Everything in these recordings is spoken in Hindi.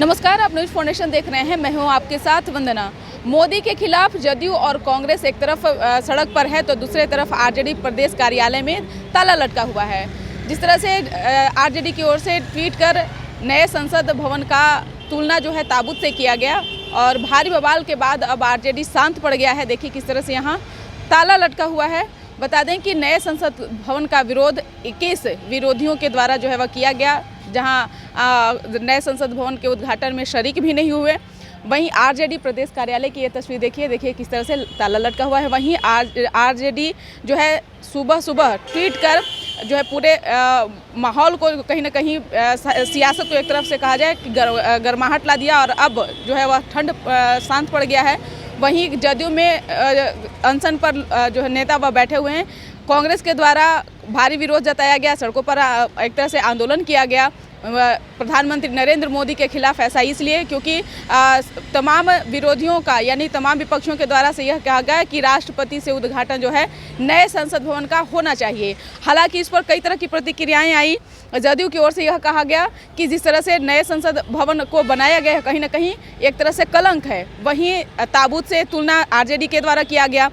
नमस्कार, आप न्यूज फाउंडेशन देख रहे हैं। मैं हूं आपके साथ वंदना। मोदी के खिलाफ जदयू और कांग्रेस एक तरफ सड़क पर है तो दूसरी तरफ आरजेडी प्रदेश कार्यालय में ताला लटका हुआ है। जिस तरह से आरजेडी की ओर से ट्वीट कर नए संसद भवन का तुलना जो है ताबूत से किया गया और भारी बवाल के बाद अब आरजेडी शांत पड़ गया है। देखिए किस तरह से यहाँ ताला लटका हुआ है। बता दें कि नए संसद भवन का विरोध 21 विरोधियों के द्वारा जो है वह किया गया, जहां नए संसद भवन के उद्घाटन में शरीक भी नहीं हुए। वहीं आरजेडी प्रदेश कार्यालय की ये तस्वीर देखिए किस तरह से ताला लटका हुआ है। वहीं आरजेडी जो है सुबह सुबह ट्वीट कर जो है पूरे माहौल को कहीं ना कहीं सियासत को एक तरफ से कहा जाए कि गर्माहट ला दिया और अब जो है वह ठंड शांत पड़ गया है। वहीं जदयू में अनशन पर जो है नेता वह बैठे हुए हैं। कांग्रेस के द्वारा भारी विरोध जताया गया, सड़कों पर एक तरह से आंदोलन किया गया प्रधानमंत्री नरेंद्र मोदी के खिलाफ। ऐसा इसलिए क्योंकि तमाम विरोधियों का यानी तमाम विपक्षियों के द्वारा से यह कहा गया कि राष्ट्रपति से उद्घाटन जो है नए संसद भवन का होना चाहिए। हालांकि इस पर कई तरह की प्रतिक्रियाएं आई। जदयू की ओर से यह कहा गया कि जिस तरह से नए संसद भवन को बनाया गया है कहीं ना कहीं एक तरह से कलंक है। वहीं ताबूत से तुलना आरजेडी के द्वारा किया गया।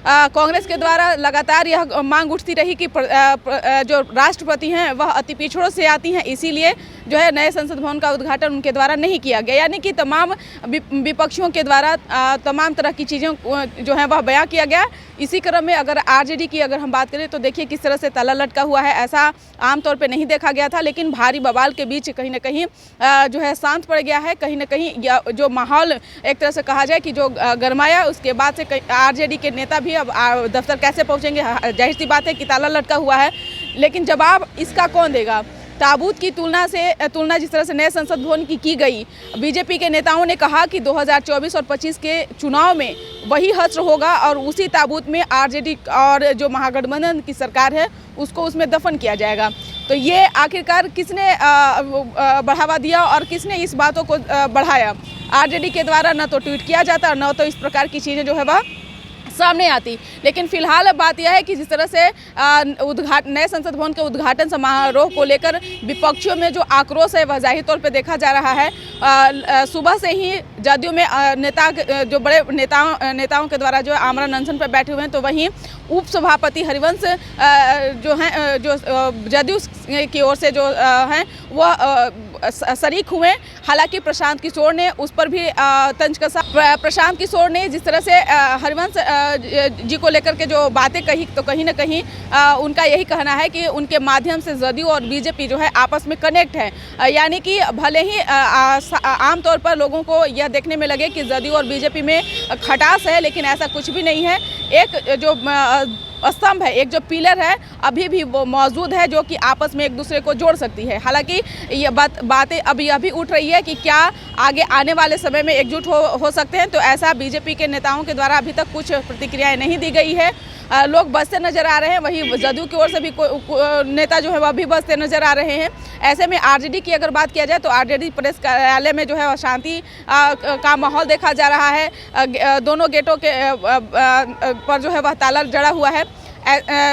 कांग्रेस के द्वारा लगातार यह मांग उठती रही कि जो राष्ट्रपति हैं वह अति पिछड़ों से आती हैं, इसीलिए जो है नए संसद भवन का उद्घाटन उनके द्वारा नहीं किया गया। यानी कि तमाम विपक्षियों के द्वारा तमाम तरह की चीज़ें जो है वह बयां किया गया। इसी क्रम में अगर आरजेडी की अगर हम बात करें तो देखिए किस तरह से ताला लटका हुआ है। ऐसा आमतौर पे नहीं देखा गया था, लेकिन भारी बवाल के बीच कहीं ना कहीं जो है शांत पड़ गया है। कहीं ना कहीं जो माहौल एक तरह से कहा जाए कि जो गरमाया, उसके बाद से आरजेडी के नेता भी अब दफ्तर कैसे पहुंचेंगे, जाहिर सी बात है कि ताला लटका हुआ है। लेकिन जवाब इसका कौन देगा? ताबूत की तुलना जिस तरह से नए संसद भवन की गई, बीजेपी के नेताओं ने कहा कि 2024 और 25 के चुनाव में वही हश्र होगा और उसी ताबूत में आरजेडी और जो महागठबंधन की सरकार है उसको उसमें दफन किया जाएगा। तो ये आखिरकार किसने बढ़ावा दिया और किसने इस बातों को बढ़ाया? आरजेडी के द्वारा न तो ट्वीट किया जाता, न तो इस प्रकार की चीज़ें जो है वह सामने आती। लेकिन फिलहाल बात यह है कि जिस तरह से नए संसद भवन के उद्घाटन समारोह को लेकर विपक्षियों में जो आक्रोश है वह जाहिर तौर पे देखा जा रहा है। सुबह से ही जदयू में जो बड़े नेताओं के द्वारा जो आमरण अनशन पर बैठे हुए हैं, तो वहीं उप सभापति हरिवंश जो हैं जो जदयू की ओर से जो हैं वह शरीक हुए। हालांकि प्रशांत किशोर ने उस पर भी तंज कसा। प्रशांत किशोर ने जिस तरह से हरिवंश जी को लेकर के जो बातें कही, तो कहीं ना कहीं उनका यही कहना है कि उनके माध्यम से जदयू और बीजेपी जो है आपस में कनेक्ट है। यानी कि भले ही आमतौर पर लोगों को यह देखने में लगे कि जदयू और बीजेपी में खटास है, लेकिन ऐसा कुछ भी नहीं है। एक जो स्तंभ है, एक जो पिलर है, अभी भी वो मौजूद है जो कि आपस में एक दूसरे को जोड़ सकती है। हालांकि ये बातें अब यह भी उठ रही है कि क्या आगे आने वाले समय में एकजुट हो सकते हैं। तो ऐसा बीजेपी के नेताओं के द्वारा अभी तक कुछ प्रतिक्रियाएं नहीं दी गई है। लोग बसते नजर आ रहे हैं। वहीं जदयू की ओर से भी नेता जो है वह भी बसते नजर आ रहे हैं। ऐसे में आरजेडी की अगर बात किया जाए तो आरजेडी प्रदेश कार्यालय में जो है वह शांति का माहौल देखा जा रहा है। दोनों गेटों के पर जो है वह ताला जड़ा हुआ है।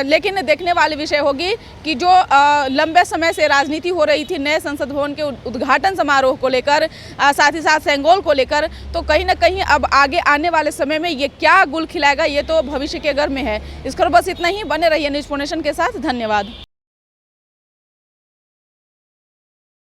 लेकिन देखने वाली विषय होगी कि जो लंबे समय से राजनीति हो रही थी नए संसद भवन के उद्घाटन समारोह को लेकर, साथ ही साथ सेंगोल को लेकर, तो कहीं ना कहीं अब आगे आने वाले समय में ये क्या गुल खिलाएगा ये तो भविष्य के घर में है। इस पर बस इतना ही। बने रहिए न्यूज फाउंडेशन के साथ। धन्यवाद।